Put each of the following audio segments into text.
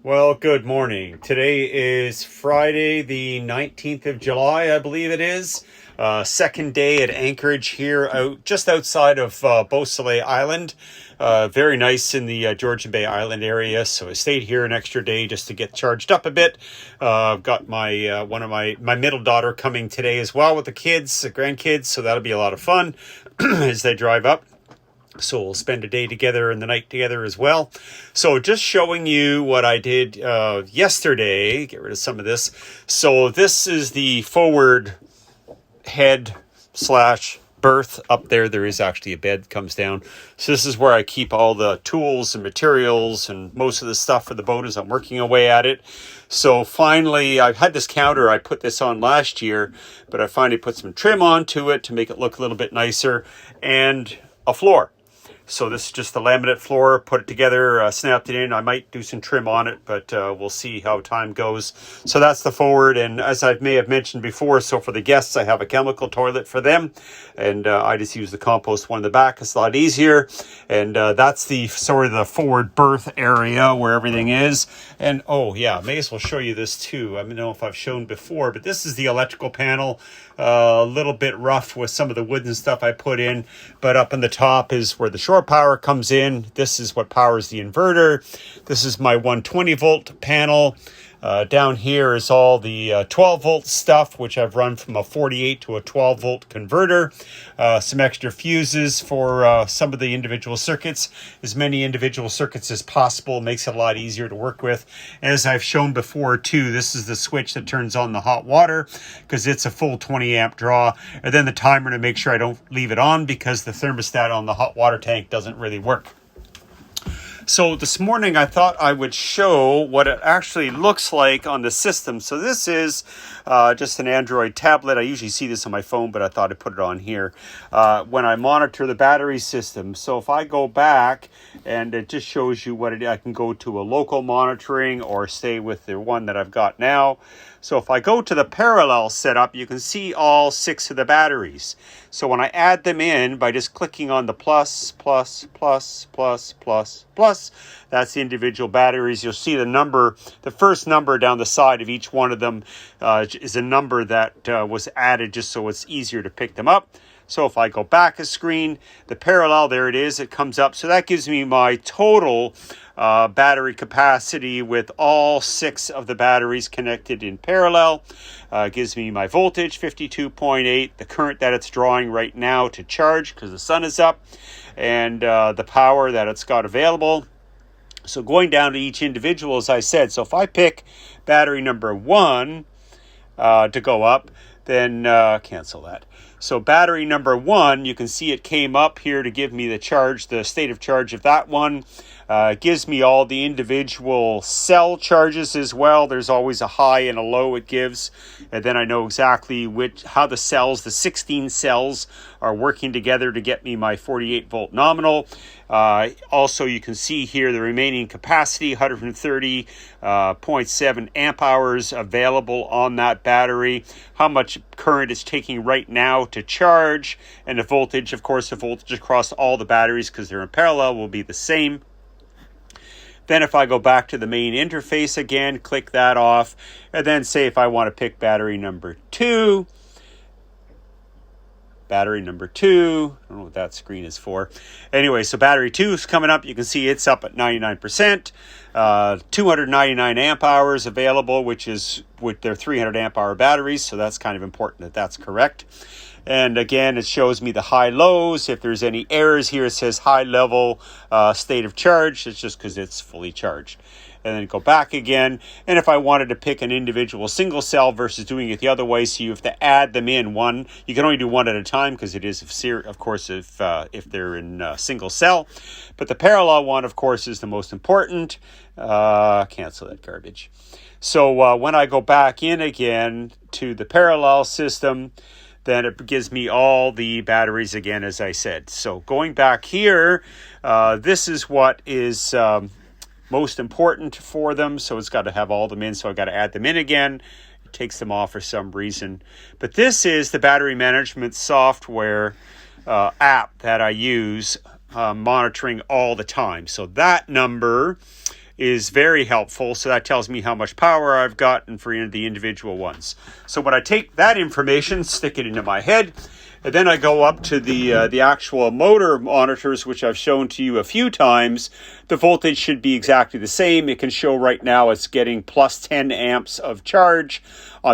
Well, good morning. Today is Friday, the 19th of July, I believe it is. Second day at Anchorage here, just outside of Beausoleil Island. Very nice in the Georgian Bay Island area. So I stayed here an extra day just to get charged up a bit. I've got my one of my middle daughter coming today as well with the kids, the grandkids. So that'll be a lot of fun as they drive up. So we'll spend a day together and the night together as well. So just showing you what I did yesterday. Get rid of some of this. So this is the forward head / berth up there. There is actually a bed comes down. So this is where I keep all the tools and materials and most of the stuff for the boat as I'm working away at it. So finally, I've had this counter. I put this on last year, but I finally put some trim onto it to make it look a little bit nicer, and a floor. So this is just the laminate floor, put it together, snapped it in. I might do some trim on it, but we'll see how time goes. So that's the forward. And as I may have mentioned before, so for the guests, I have a chemical toilet for them. And I just use the compost one in the back. It's a lot easier. And that's the sort of the forward berth area where everything is. And oh yeah, may as well show you this too. I don't know if I've shown before, but this is the electrical panel. A little bit rough with some of the wooden stuff I put in, but up in the top is where the shore power comes in. This is what powers the inverter. This is my 120 volt panel. Down here is all the 12 volt stuff, which I've run from a 48 to a 12 volt converter. Some extra fuses for some of the individual circuits. As many individual circuits as possible makes it a lot easier to work with. As I've shown before too, this is the switch that turns on the hot water because it's a full 20 amp draw. And then the timer to make sure I don't leave it on because the thermostat on the hot water tank doesn't really work. So this morning I thought I would show what it actually looks like on the system. So this is just an Android tablet. I usually see this on my phone, but I thought I'd put it on here when I monitor the battery system. So if I go back, and it just shows you what I can go to a local monitoring or stay with the one that I've got now. So if I go to the parallel setup, you can see all 6 of the batteries. So when I add them in by just clicking on the plus, that's the individual batteries. You'll see the number, the first number down the side of each one of them is a number that was added just so it's easier to pick them up. So if I go back a screen, the parallel, there it is, it comes up. So that gives me my total battery capacity with all 6 of the batteries connected in parallel. Gives me my voltage, 52.8, the current that it's drawing right now to charge because the sun is up, and the power that it's got available. So going down to each individual, as I said, so if I pick battery number 1 to go up, then cancel that. So battery number 1, you can see it came up here to give me the charge, the state of charge of that one. It gives me all the individual cell charges as well. There's always a high and a low it gives. And then I know exactly how the cells, the 16 cells, are working together to get me my 48 volt nominal. Also, you can see here the remaining capacity, 130.7 amp hours available on that battery. How much current it's taking right now to charge. And the voltage, of course, the voltage across all the batteries, because they're in parallel, will be the same. Then if I go back to the main interface again, click that off, and then say if I want to pick battery number 2, I don't know what that screen is for. Anyway, so battery 2 is coming up. You can see it's up at 99%, 299 amp hours available, which is with their 300 amp hour batteries. So that's kind of important that that's correct. And again, it shows me the high lows. If there's any errors here, it says high level state of charge. It's just because it's fully charged. And then go back again. And if I wanted to pick an individual single cell versus doing it the other way, so you have to add them in one. You can only do one at a time because it is, of course, if they're in single cell. But the parallel one, of course, is the most important. Cancel that garbage. So when I go back in again to the parallel system, then it gives me all the batteries again, as I said. So going back here, this is what is most important for them. So it's got to have all them in. So I've got to add them in again. It takes them off for some reason. But this is the battery management software app that I use monitoring all the time. So that number is very helpful. So that tells me how much power I've gotten for the individual ones. So when I take that information, stick it into my head, and then I go up to the actual motor monitors, which I've shown to you a few times. The voltage should be exactly the same. It can show right now it's getting plus 10 amps of charge.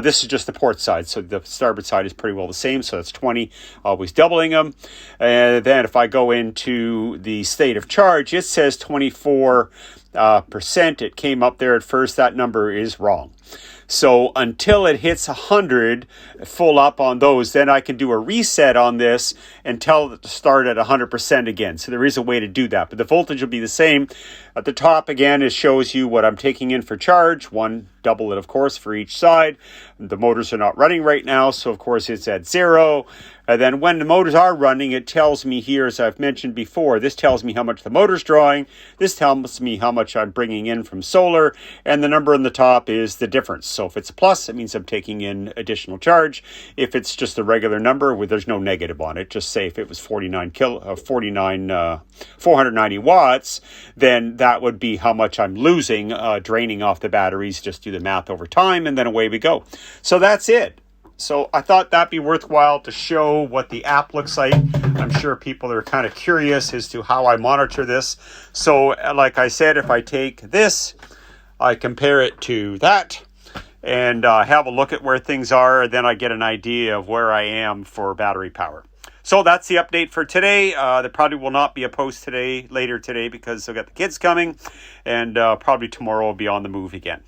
This is just the port side, so the starboard side is pretty well the same. So that's 20, always doubling them. And then if I go into the state of charge, it says 24%. It came up there at first. That number is wrong. So until it hits 100 full up on those, then I can do a reset on this and tell it to start at 100% again. So there is a way to do that, but the voltage will be the same. At the top, again, it shows you what I'm taking in for charge. Double it, of course, for each side. The motors are not running right now, so of course it's at 0. And then when the motors are running, it tells me here, as I've mentioned before, this tells me how much the motor's drawing. This tells me how much I'm bringing in from solar. And the number on the top is the difference. So if it's a plus, it means I'm taking in additional charge. If it's just a regular number where there's no negative on it, just say if it was 490 watts, then that would be how much I'm losing, draining off the batteries. Just do the math over time, and then away we go. So that's it. So I thought that'd be worthwhile to show what the app looks like. I'm sure people are kind of curious as to how I monitor this. So like I said, if I take this, I compare it to that, and have a look at where things are, then I get an idea of where I am for battery power. So that's the update for today. There probably will not be a post later today, because I've got the kids coming, and probably tomorrow I'll be on the move again.